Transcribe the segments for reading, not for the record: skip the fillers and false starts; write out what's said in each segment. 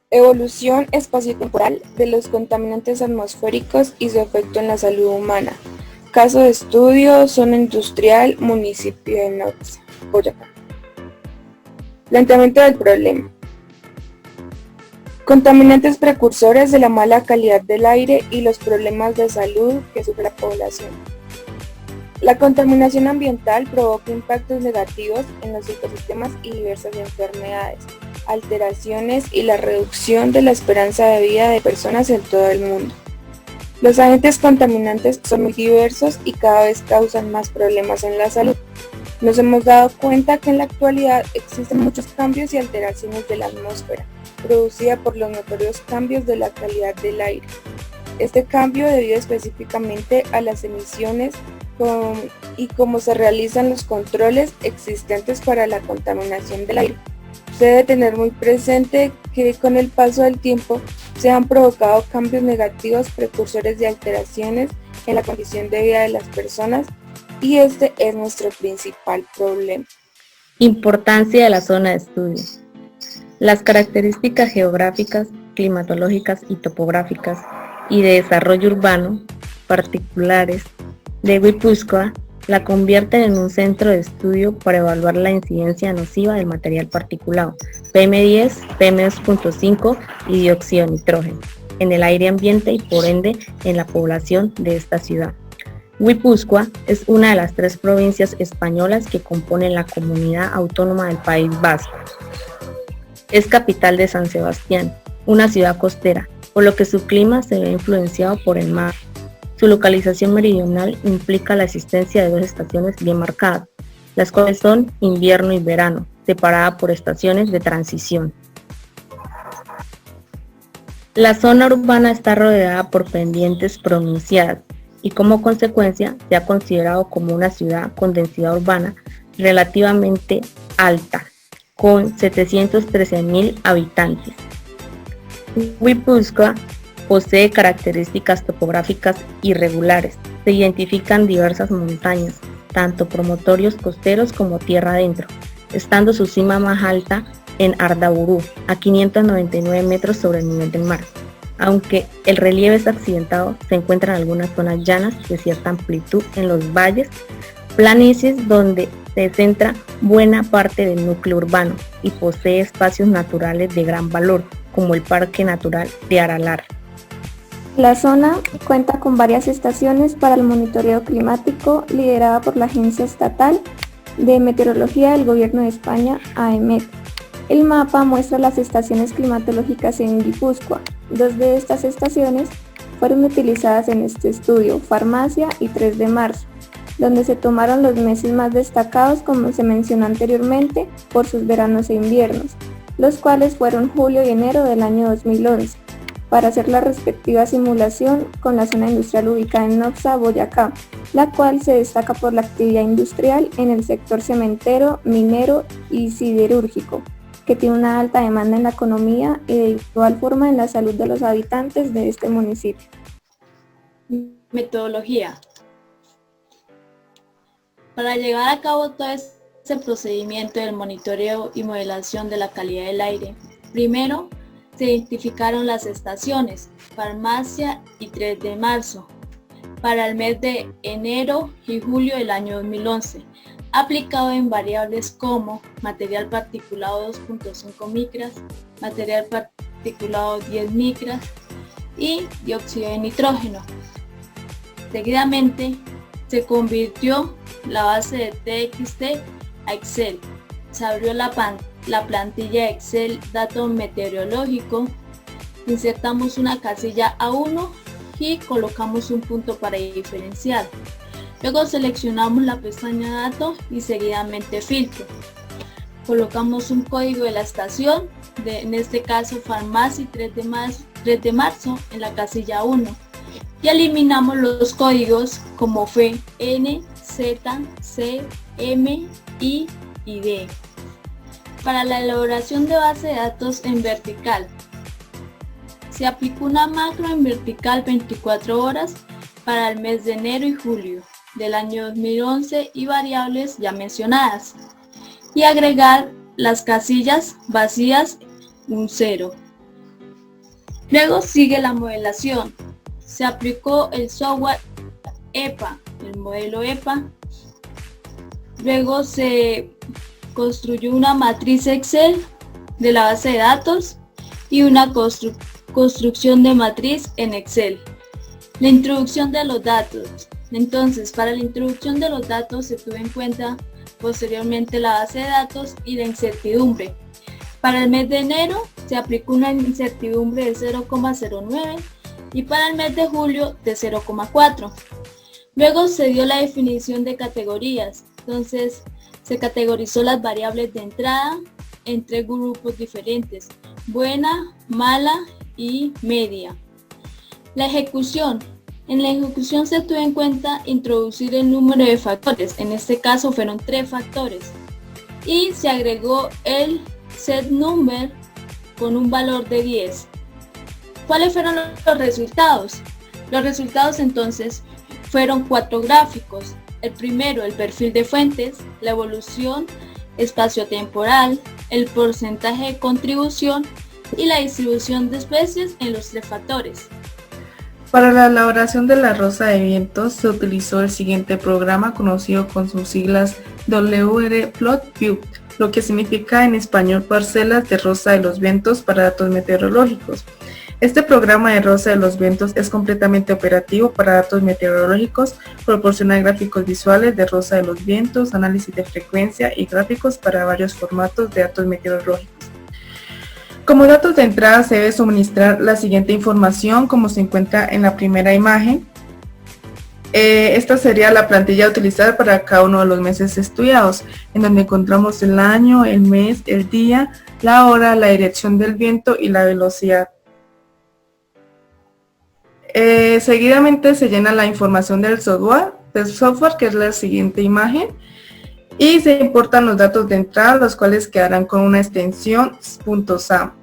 Evolución espaciotemporal de los contaminantes atmosféricos y su efecto en la salud humana. Caso de estudio, zona industrial, municipio de Nopsa, Boyacá. Planteamiento del problema. Contaminantes precursores de la mala calidad del aire y los problemas de salud que sufre la población. La contaminación ambiental provoca impactos negativos en los ecosistemas y diversas enfermedades, alteraciones y la reducción de la esperanza de vida de personas en todo el mundo. Los agentes contaminantes son muy diversos y cada vez causan más problemas en la salud. Nos hemos dado cuenta que en la actualidad existen muchos cambios y alteraciones de la atmósfera, producida por los notorios cambios de la calidad del aire. Este cambio debido específicamente a las emisiones y cómo se realizan los controles existentes para la contaminación del aire. Se debe tener muy presente que con el paso del tiempo se han provocado cambios negativos precursores de alteraciones en la condición de vida de las personas y este es nuestro principal problema. Importancia de la zona de estudio. Las características geográficas, climatológicas y topográficas y de desarrollo urbano particulares de Guipúzcoa la convierten en un centro de estudio para evaluar la incidencia nociva del material particulado, PM10, PM2.5 y dióxido de nitrógeno, en el aire ambiente y por ende en la población de esta ciudad. Guipúzcoa es una de las 3 provincias españolas que componen la comunidad autónoma del País Vasco. Es capital de San Sebastián, una ciudad costera, por lo que su clima se ve influenciado por el mar. Su localización meridional implica la existencia de 2 estaciones bien marcadas, las cuales son invierno y verano, separadas por estaciones de transición. La zona urbana está rodeada por pendientes pronunciadas y como consecuencia se ha considerado como una ciudad con densidad urbana relativamente alta, con 713.000 habitantes. Guipúzcoa posee características topográficas irregulares. Se identifican diversas montañas, tanto promontorios costeros como tierra adentro, estando su cima más alta en Ardaburú, a 599 metros sobre el nivel del mar. Aunque el relieve es accidentado, se encuentran algunas zonas llanas de cierta amplitud en los valles, planicies donde se centra buena parte del núcleo urbano y posee espacios naturales de gran valor, como el Parque Natural de Aralar. La zona cuenta con varias estaciones para el monitoreo climático liderada por la Agencia Estatal de Meteorología del Gobierno de España, AEMET. El mapa muestra las estaciones climatológicas en Guipúzcoa. 2 de estas estaciones fueron utilizadas en este estudio, Farmacia y 3 de marzo, donde se tomaron los meses más destacados, como se mencionó anteriormente, por sus veranos e inviernos, los cuales fueron julio y enero del año 2011. Para hacer la respectiva simulación con la zona industrial ubicada en Nopsa, Boyacá, la cual se destaca por la actividad industrial en el sector cementero, minero y siderúrgico, que tiene una alta demanda en la economía y de igual forma en la salud de los habitantes de este municipio. Metodología. Para llevar a cabo todo este procedimiento del monitoreo y modelación de la calidad del aire, primero se identificaron las estaciones, Farmacia y 3 de marzo, para el mes de enero y julio del año 2011, aplicado en variables como material particulado 2.5 micras, material particulado 10 micras y dióxido de nitrógeno. Seguidamente, se convirtió la base de TXT a Excel. Se abrió la plantilla de Excel dato meteorológico, insertamos una casilla A1 y colocamos un punto para diferenciar. Luego seleccionamos la pestaña datos y seguidamente filtro. Colocamos un código de la estación, en este caso Farmacia 3 de marzo en la casilla 1 y eliminamos los códigos como fue N, Z, C, M, I y D. Para la elaboración de base de datos en vertical, se aplicó una macro en vertical 24 horas para el mes de enero y julio del año 2011 y variables ya mencionadas, y agregar las casillas vacías un 0. Luego sigue la modelación. Se aplicó el software EPA, el modelo EPA. Luego se construyó una matriz Excel de la base de datos y una construcción de matriz en Excel. La introducción de los datos. Entonces, para la introducción de los datos se tuvo en cuenta posteriormente la base de datos y la incertidumbre. Para el mes de enero se aplicó una incertidumbre de 0,09 y para el mes de julio de 0,4. Luego se dio la definición de categorías. Entonces, se categorizó las variables de entrada en 3 grupos diferentes: buena, mala y media. La ejecución. En la ejecución se tuvo en cuenta introducir el número de factores, en este caso fueron 3 factores, y se agregó el set number con un valor de 10. ¿Cuáles fueron los resultados? Los resultados entonces fueron 4 gráficos. El primero, el perfil de fuentes, la evolución espaciotemporal, el porcentaje de contribución y la distribución de especies en los 3 factores. Para la elaboración de la rosa de vientos se utilizó el siguiente programa conocido con sus siglas WRPlotView, lo que significa en español parcelas de rosa de los vientos para datos meteorológicos. Este programa de rosa de los vientos es completamente operativo para datos meteorológicos, proporciona gráficos visuales de rosa de los vientos, análisis de frecuencia y gráficos para varios formatos de datos meteorológicos. Como datos de entrada se debe suministrar la siguiente información como se encuentra en la primera imagen. Esta sería la plantilla a utilizar para cada uno de los meses estudiados, en donde encontramos el año, el mes, el día, la hora, la dirección del viento y la velocidad. Seguidamente se llena la información del software, que es la siguiente imagen, y se importan los datos de entrada, los cuales quedarán con una extensión .sam.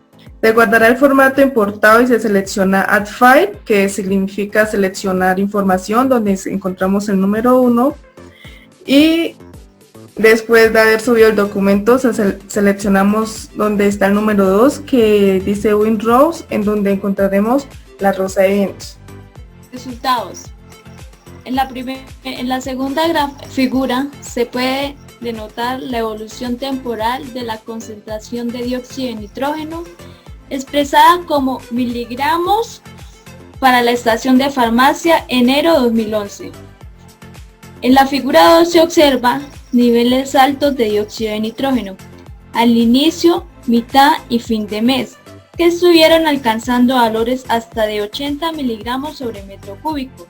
Se guardará el formato importado y se selecciona Add File, que significa seleccionar información, donde encontramos el número 1, y después de haber subido el documento seleccionamos donde está el número 2, que dice Windrows, en donde encontraremos la rosa de vientos. Resultados. En la segunda figura se puede denotar la evolución temporal de la concentración de dióxido de nitrógeno expresada como miligramos para la estación de farmacia enero 2011. En la figura 2 se observa niveles altos de dióxido de nitrógeno al inicio, mitad y fin de mes, que estuvieron alcanzando valores hasta de 80 miligramos sobre metro cúbico,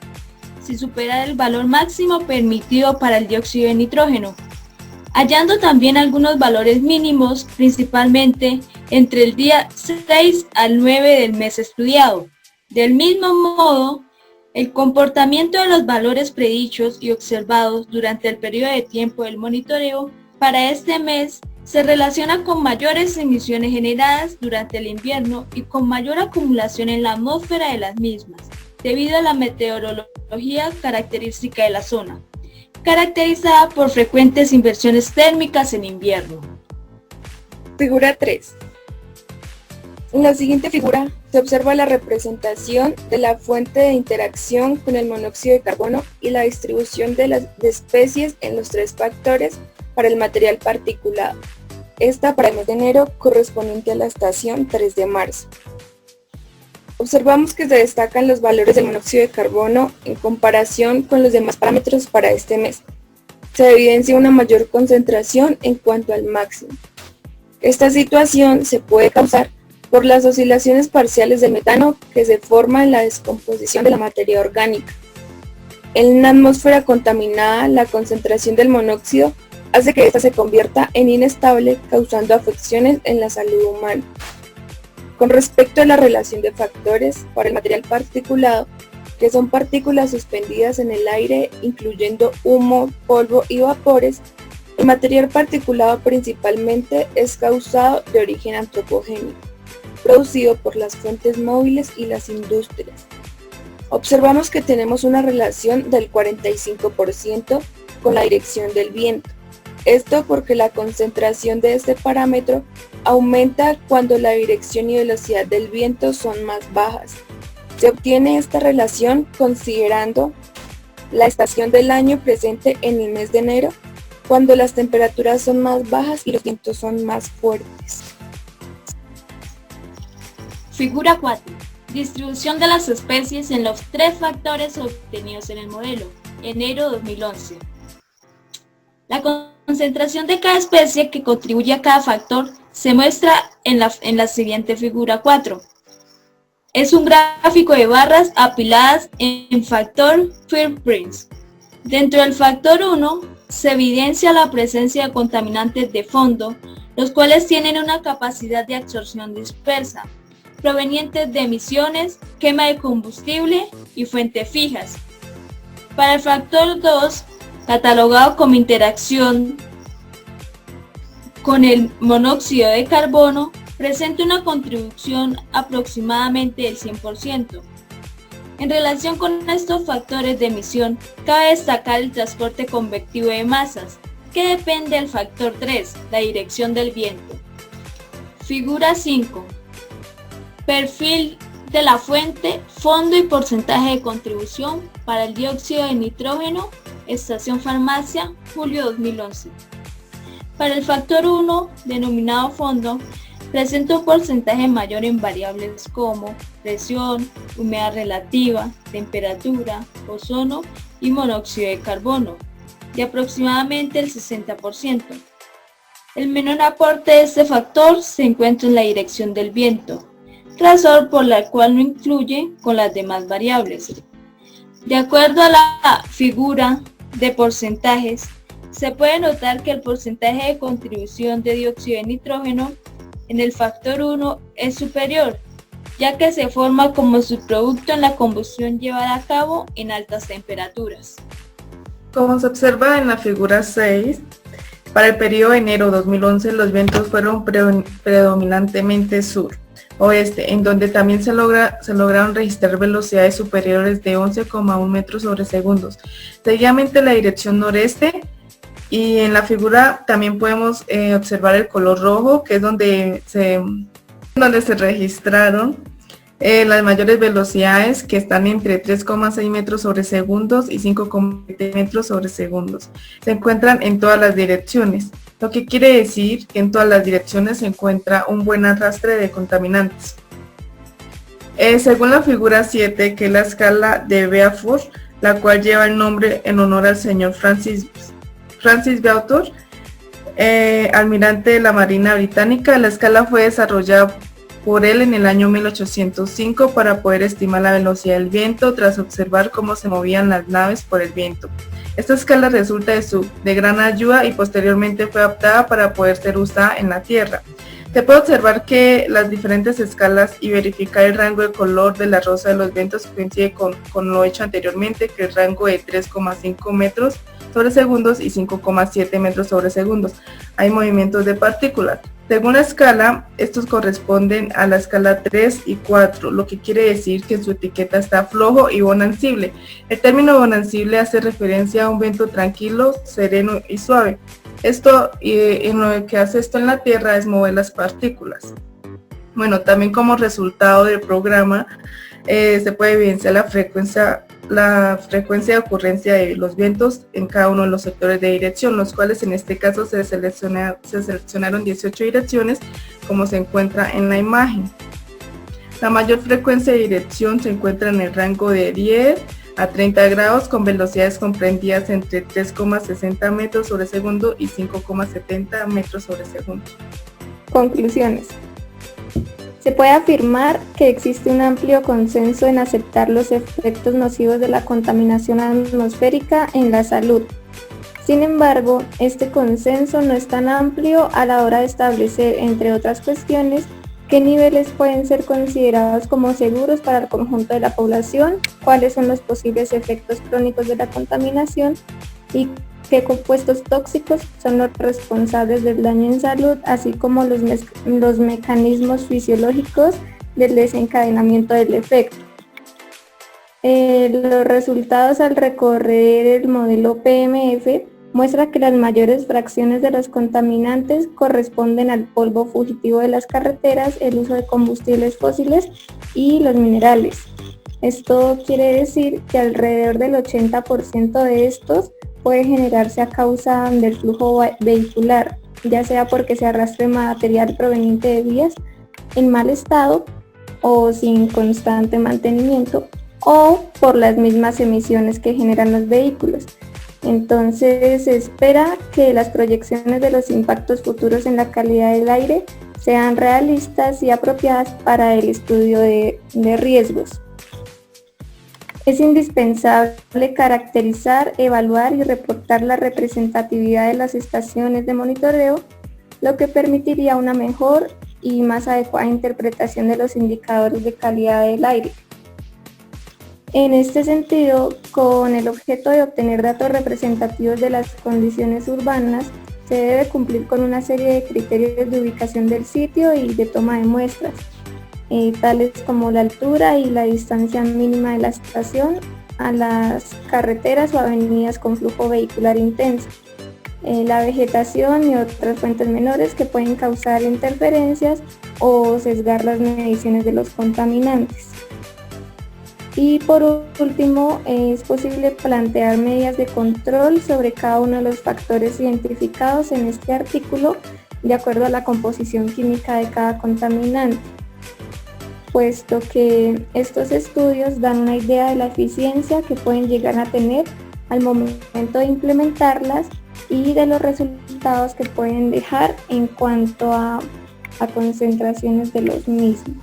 sin superar el valor máximo permitido para el dióxido de nitrógeno, hallando también algunos valores mínimos, principalmente entre el día 6 al 9 del mes estudiado. Del mismo modo, el comportamiento de los valores predichos y observados durante el periodo de tiempo del monitoreo para este mes se relaciona con mayores emisiones generadas durante el invierno y con mayor acumulación en la atmósfera de las mismas, debido a la meteorología característica de la zona, caracterizada por frecuentes inversiones térmicas en invierno. Figura 3. En la siguiente figura se observa la representación de la fuente de interacción con el monóxido de carbono y la distribución de especies en los 3 factores para el material particulado. Esta para el mes de enero correspondiente a la estación 3 de marzo. Observamos que se destacan los valores del monóxido de carbono en comparación con los demás parámetros para este mes. Se evidencia una mayor concentración en cuanto al máximo. Esta situación se puede causar por las oscilaciones parciales del metano que se forma en la descomposición de la materia orgánica. En una atmósfera contaminada, la concentración del monóxido hace que ésta se convierta en inestable, causando afecciones en la salud humana. Con respecto a la relación de factores para el material particulado, que son partículas suspendidas en el aire, incluyendo humo, polvo y vapores, el material particulado principalmente es causado de origen antropogénico, producido por las fuentes móviles y las industrias. Observamos que tenemos una relación del 45% con la dirección del viento, Esto porque la concentración de este parámetro aumenta cuando la dirección y velocidad del viento son más bajas. Se obtiene esta relación considerando la estación del año presente en el mes de enero, cuando las temperaturas son más bajas y los vientos son más fuertes. Figura 4. Distribución de las especies en los 3 factores obtenidos en el modelo, enero 2011. La concentración de cada especie que contribuye a cada factor se muestra en la siguiente figura 4. Es un gráfico de barras apiladas en factor Firth-Prince. Dentro del factor 1 se evidencia la presencia de contaminantes de fondo, los cuales tienen una capacidad de absorción dispersa, provenientes de emisiones, quema de combustible y fuentes fijas. Para el factor 2, catalogado como interacción con el monóxido de carbono, presenta una contribución aproximadamente del 100%. En relación con estos factores de emisión, cabe destacar el transporte convectivo de masas, que depende del factor 3, la dirección del viento. Figura 5. Perfil de la fuente, fondo y porcentaje de contribución para el dióxido de nitrógeno, Estación Farmacia, julio 2011. Para el factor 1, denominado fondo, presenta un porcentaje mayor en variables como presión, humedad relativa, temperatura, ozono y monóxido de carbono, de aproximadamente el 60%. El menor aporte de este factor se encuentra en la dirección del viento, razón por la cual no influye con las demás variables. De acuerdo a la figura de porcentajes, se puede notar que el porcentaje de contribución de dióxido de nitrógeno en el factor 1 es superior, ya que se forma como subproducto en la combustión llevada a cabo en altas temperaturas. Como se observa en la figura 6, para el periodo de enero 2011 los vientos fueron predominantemente sur-oeste, en donde también se lograron registrar velocidades superiores de 11,1 metros sobre segundos. Seguidamente la dirección noreste, y en la figura también podemos observar el color rojo, que es donde se registraron las mayores velocidades, que están entre 3,6 metros sobre segundos y 5,7 metros sobre segundos. Se encuentran en todas las direcciones, lo que quiere decir que en todas las direcciones se encuentra un buen arrastre de contaminantes. Según la figura 7, que es la escala de Beaufort, la cual lleva el nombre en honor al señor Francis Beaufort, almirante de la Marina Británica. La escala fue desarrollada por él en el año 1805 para poder estimar la velocidad del viento tras observar cómo se movían las naves por el viento. Esta escala resulta de gran ayuda y posteriormente fue adaptada para poder ser usada en la Tierra. Se puede observar que las diferentes escalas y verificar el rango de color de la rosa de los vientos coincide con lo hecho anteriormente, que el rango de 3,5 metros sobre segundos y 5,7 metros sobre segundos. Hay movimientos de partículas. Según la escala, estos corresponden a la escala 3 y 4, lo que quiere decir que en su etiqueta está flojo y bonancible. El término bonancible hace referencia a un viento tranquilo, sereno y suave. Esto, en lo que hace esto en la Tierra, es mover las partículas. Bueno, también como resultado del programa, se puede evidenciar la frecuencia de ocurrencia de los vientos en cada uno de los sectores de dirección, los cuales en este caso se seleccionaron 18 direcciones, como se encuentra en la imagen. La mayor frecuencia de dirección se encuentra en el rango de 10 a 30 grados, con velocidades comprendidas entre 3,60 metros sobre segundo y 5,70 metros sobre segundo. Conclusiones. Se puede afirmar que existe un amplio consenso en aceptar los efectos nocivos de la contaminación atmosférica en la salud. Sin embargo, este consenso no es tan amplio a la hora de establecer, entre otras cuestiones, qué niveles pueden ser considerados como seguros para el conjunto de la población, cuáles son los posibles efectos crónicos de la contaminación y qué compuestos tóxicos son los responsables del daño en salud, así como los mecanismos fisiológicos del desencadenamiento del efecto. Los resultados al recorrer el modelo PMF muestra que las mayores fracciones de los contaminantes corresponden al polvo fugitivo de las carreteras, el uso de combustibles fósiles y los minerales. Esto quiere decir que alrededor del 80% de estos puede generarse a causa del flujo vehicular, ya sea porque se arrastre material proveniente de vías en mal estado o sin constante mantenimiento, o por las mismas emisiones que generan los vehículos. Entonces se espera que las proyecciones de los impactos futuros en la calidad del aire sean realistas y apropiadas para el estudio de riesgos. Es indispensable caracterizar, evaluar y reportar la representatividad de las estaciones de monitoreo, lo que permitiría una mejor y más adecuada interpretación de los indicadores de calidad del aire. En este sentido, con el objeto de obtener datos representativos de las condiciones urbanas, se debe cumplir con una serie de criterios de ubicación del sitio y de toma de muestras, tales como la altura y la distancia mínima de la estación a las carreteras o avenidas con flujo vehicular intenso, la vegetación y otras fuentes menores que pueden causar interferencias o sesgar las mediciones de los contaminantes. Y por último, es posible plantear medidas de control sobre cada uno de los factores identificados en este artículo de acuerdo a la composición química de cada contaminante, puesto que estos estudios dan una idea de la eficiencia que pueden llegar a tener al momento de implementarlas y de los resultados que pueden dejar en cuanto a concentraciones de los mismos.